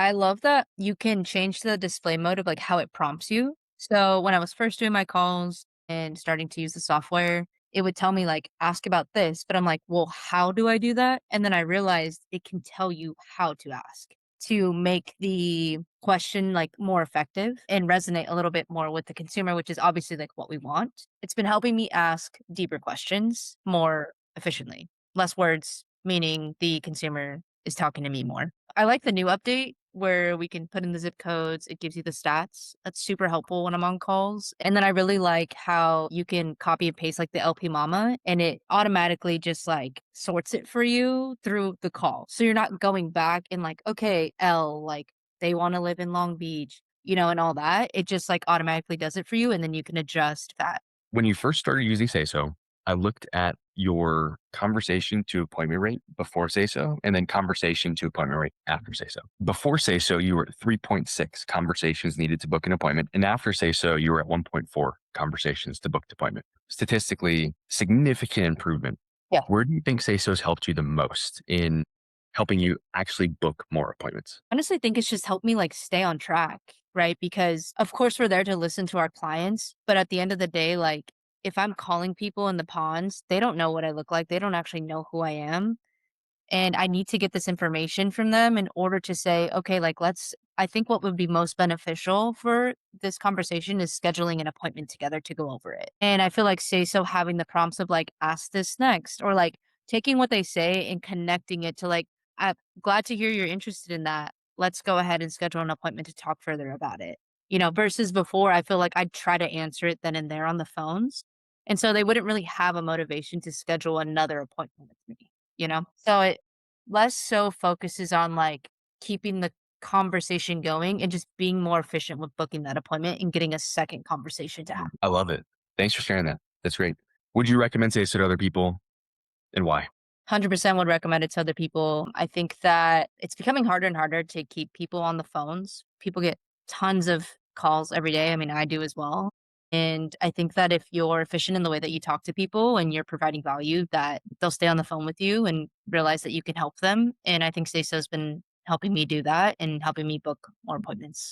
I love that you can change the display mode of like how it prompts you. So when I was first doing my calls and starting to use the software, it would tell me like ask about this, but I'm like, well, how do I do that? And then I realized it can tell you how to ask to make the question like more effective and resonate a little bit more with the consumer, which is obviously like what we want. It's been helping me ask deeper questions more efficiently. Less words, meaning the consumer is talking to me more. I like the new update where we can put in the zip codes. It gives you the stats. That's super helpful when I'm on calls. And then I really like how you can copy and paste like the LP Mama and it automatically just like sorts it for you through the call. So you're not going back and like, okay, L, like they want to live in Long Beach, and all that. It just like automatically does it for you. And then you can adjust that. When you first started using Sayso, I looked at your conversation to appointment rate before Sayso and then conversation to appointment rate after Sayso. Before Sayso, you were at 3.6 conversations needed to book an appointment. And after Sayso, you were at 1.4 conversations to book an appointment. Statistically, significant improvement. Yeah. Where do you think Sayso has helped you the most in helping you actually book more appointments? Honestly, think it's just helped me like stay on track, right? Because of course we're there to listen to our clients, but at the end of the day, like if I'm calling people in the ponds, they don't know what I look like. They don't actually know who I am. And I need to get this information from them in order to say, okay, like I think what would be most beneficial for this conversation is scheduling an appointment together to go over it. And I feel like say so having the prompts of like, ask this next, or like taking what they say and connecting it to like, I'm glad to hear you're interested in that. Let's go ahead and schedule an appointment to talk further about it. Versus before, I feel like I'd try to answer it then and there on the phones. And so they wouldn't really have a motivation to schedule another appointment with me. So it less so focuses on like keeping the conversation going and just being more efficient with booking that appointment and getting a second conversation to have. I love it. Thanks for sharing that. That's great. Would you recommend Sayso to other people and why? 100% would recommend it to other people. I think that it's becoming harder and harder to keep people on the phones. People get tons of calls every day. I mean, I do as well. And I think that if you're efficient in the way that you talk to people and you're providing value, that they'll stay on the phone with you and realize that you can help them. And I think Stacey has been helping me do that and helping me book more appointments.